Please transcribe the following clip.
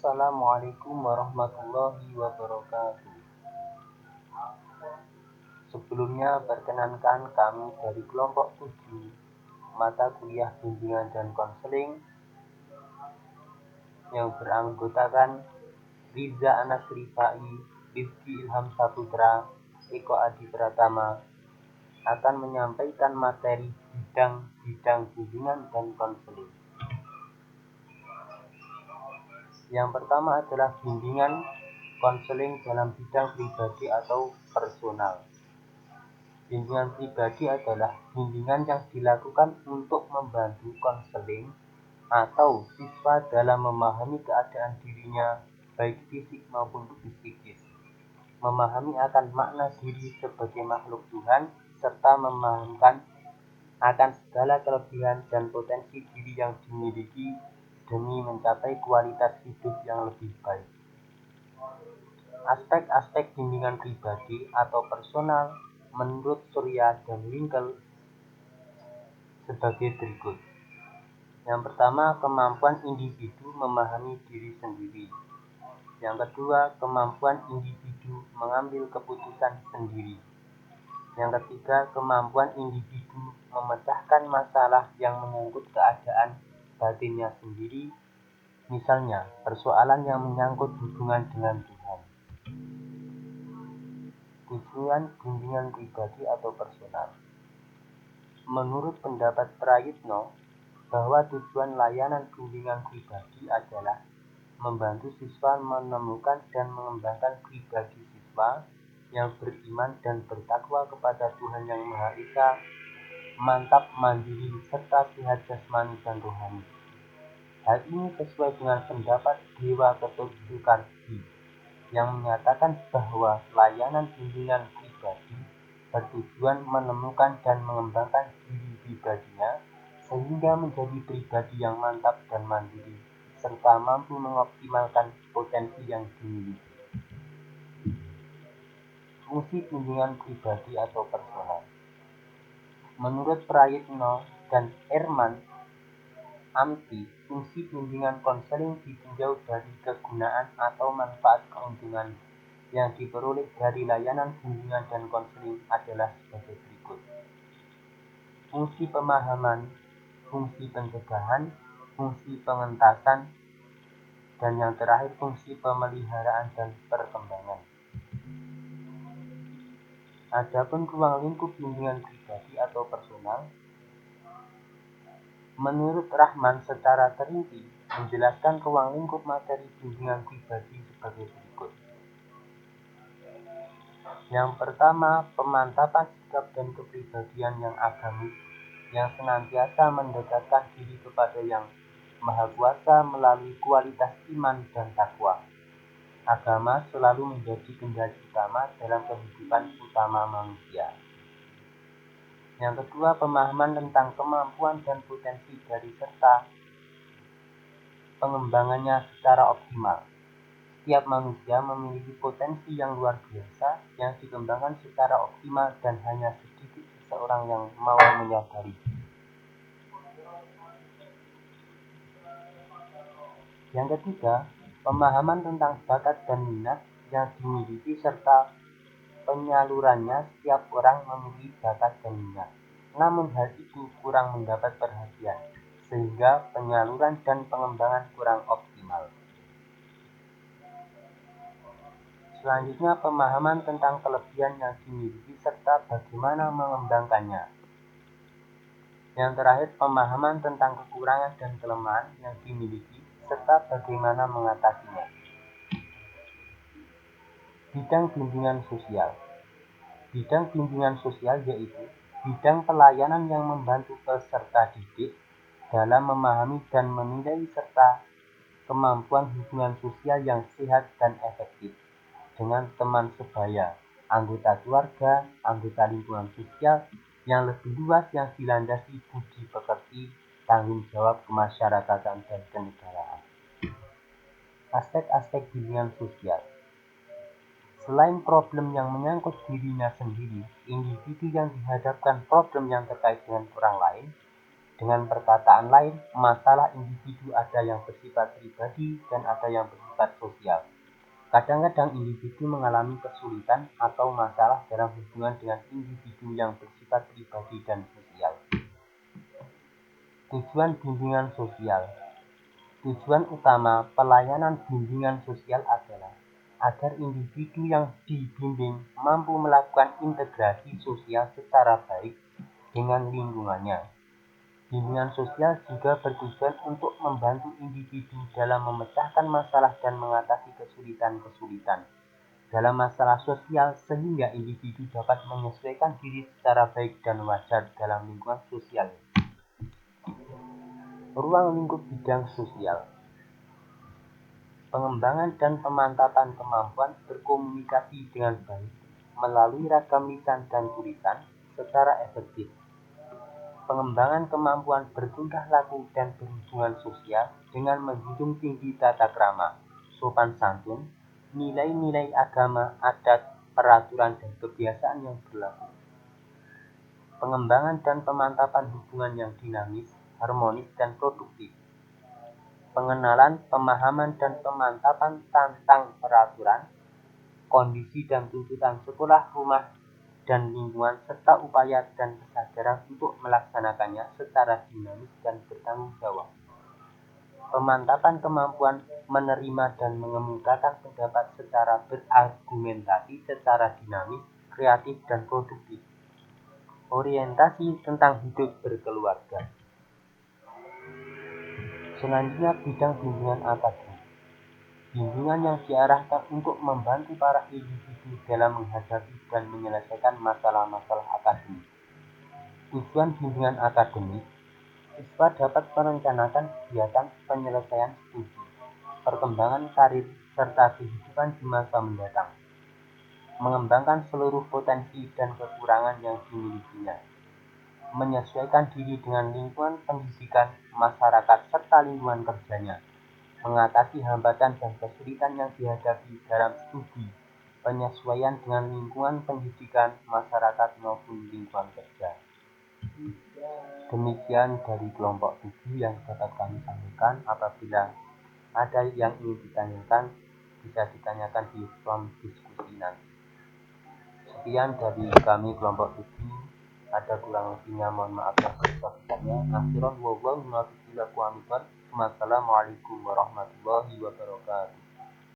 Assalamualaikum warahmatullahi wabarakatuh. Sebelumnya perkenankan kami dari kelompok 7 mata kuliah bimbingan dan konseling yang beranggotakan Riza Anas Rifai, Rizky Ilham Saputra, Eko Adi Pratama akan menyampaikan materi bidang-bidang bimbingan dan konseling. Yang pertama adalah bimbingan konseling dalam bidang pribadi atau personal. Bimbingan pribadi adalah bimbingan yang dilakukan untuk membantu konseling atau siswa dalam memahami keadaan dirinya, baik fisik maupun psikis, memahami akan makna diri sebagai makhluk Tuhan, serta memahamkan akan segala kelebihan dan potensi diri yang dimiliki demi mencapai kualitas hidup yang lebih baik. Aspek-aspek bimbingan pribadi atau personal menurut Surya dan Winkel sebagai berikut. Yang pertama, kemampuan individu memahami diri sendiri. Yang kedua, kemampuan individu mengambil keputusan sendiri. Yang ketiga, kemampuan individu memecahkan masalah yang menyangkut keadaan batinnya sendiri, misalnya persoalan yang menyangkut hubungan dengan Tuhan. Tujuan bimbingan pribadi atau personal. Menurut pendapat Prayitno, bahwa tujuan layanan bimbingan pribadi adalah membantu siswa menemukan dan mengembangkan pribadi siswa yang beriman dan bertakwa kepada Tuhan Yang Maha Esa, mantap, mandiri, serta sehat jasmani dan rohani. Hal ini sesuai dengan pendapat Dewa Ketut Soekardi yang menyatakan bahwa layanan bimbingan pribadi bertujuan menemukan dan mengembangkan diri pribadinya sehingga menjadi pribadi yang mantap dan mandiri serta mampu mengoptimalkan potensi yang dimiliki. Fungsi bimbingan pribadi atau personal. Menurut Prayitno dan Erman Amti, fungsi bimbingan konseling ditinjau dari kegunaan atau manfaat keuntungan yang diperoleh dari layanan bimbingan dan konseling adalah sebagai berikut. Fungsi pemahaman, fungsi pencegahan, fungsi pengentasan, dan yang terakhir fungsi pemeliharaan dan perkembangan. Adapun ruang lingkup bimbingan pribadi atau personal, menurut Rahman secara terinci menjelaskan ruang lingkup materi bimbingan pribadi sebagai berikut. Yang pertama, pemantapan sikap dan kepribadian yang agamis yang senantiasa mendekatkan diri kepada Yang Maha Kuasa melalui kualitas iman dan takwa. Agama selalu menjadi kendali utama dalam kehidupan utama manusia. Yang kedua, pemahaman tentang kemampuan dan potensi dari serta pengembangannya secara optimal. Setiap manusia memiliki potensi yang luar biasa yang dikembangkan secara optimal dan hanya sedikit seseorang yang mau menyadari. Yang ketiga, pemahaman tentang bakat dan minat yang dimiliki serta penyalurannya. Setiap orang memiliki bakat dan minat, namun hal itu kurang mendapat perhatian, sehingga penyaluran dan pengembangan kurang optimal. Selanjutnya, pemahaman tentang kelebihan yang dimiliki serta bagaimana mengembangkannya. Yang terakhir, pemahaman tentang kekurangan dan kelemahan yang dimiliki serta bagaimana mengatasinya. Bidang bimbingan sosial. Bidang bimbingan sosial yaitu bidang pelayanan yang membantu peserta didik dalam memahami dan menilai serta kemampuan hubungan sosial yang sehat dan efektif dengan teman sebaya, anggota keluarga, anggota lingkungan sosial yang lebih luas yang dilandasi budi pekerti, tanggung jawab kemasyarakatan dan kenegaraan. Aspek-aspek bimbingan sosial. Selain problem yang menyangkut dirinya sendiri, individu yang dihadapkan problem yang terkait dengan orang lain Dengan perkataan lain, masalah individu ada yang bersifat pribadi dan ada yang bersifat sosial. Kadang-kadang individu mengalami kesulitan atau masalah dalam hubungan dengan individu yang bersifat pribadi dan sosial. Tujuan bimbingan sosial. Tujuan utama pelayanan bimbingan sosial adalah agar individu yang dibimbing mampu melakukan integrasi sosial secara baik dengan lingkungannya. Bimbingan sosial juga bertujuan untuk membantu individu dalam memecahkan masalah dan mengatasi kesulitan-kesulitan dalam masalah sosial sehingga individu dapat menyesuaikan diri secara baik dan wajar dalam lingkungan sosial. Ruang lingkup bidang sosial. Pengembangan dan pemantapan kemampuan berkomunikasi dengan baik melalui ragam lisan dan tulisan secara efektif. Pengembangan kemampuan bertingkah laku dan berhubungan sosial dengan menjunjung tinggi tata krama, sopan santun, nilai-nilai agama, adat, peraturan, dan kebiasaan yang berlaku. Pengembangan dan pemantapan hubungan yang dinamis, harmonis, dan produktif. Pengenalan, pemahaman, dan pemantapan tentang peraturan, kondisi dan tuntutan sekolah, rumah, dan lingkungan, serta upaya dan kesadaran untuk melaksanakannya secara dinamis dan bertanggung jawab. Pemantapan kemampuan menerima dan mengemukakan pendapat secara berargumentasi secara dinamis, kreatif, dan produktif. Orientasi tentang hidup berkeluarga. Selanjutnya, bidang bimbingan akademik. Bimbingan yang diarahkan untuk membantu para individu dalam menghadapi dan menyelesaikan masalah-masalah akademik. Tujuan bimbingan akademik, siswa dapat merencanakan kegiatan penyelesaian studi, perkembangan karir, serta kehidupan di masa mendatang, mengembangkan seluruh potensi dan kekurangan yang dimilikinya, menyesuaikan diri dengan lingkungan pendidikan, masyarakat, serta lingkungan kerjanya, mengatasi hambatan dan kesulitan yang dihadapi dalam studi, penyesuaian dengan lingkungan pendidikan, masyarakat, maupun lingkungan kerja. Demikian dari kelompok 7 yang dapat kami sampaikan. Apabila ada yang ingin ditanyakan, bisa ditanyakan di form diskusi nanti. Sekian dari kami kelompok 7. Ada kurang lebihnya mohon maaf yang sebesar-besarnya. Akhirul wabillahi taufiq wal hidayah. Wassalamualaikum warahmatullahi wabarakatuh.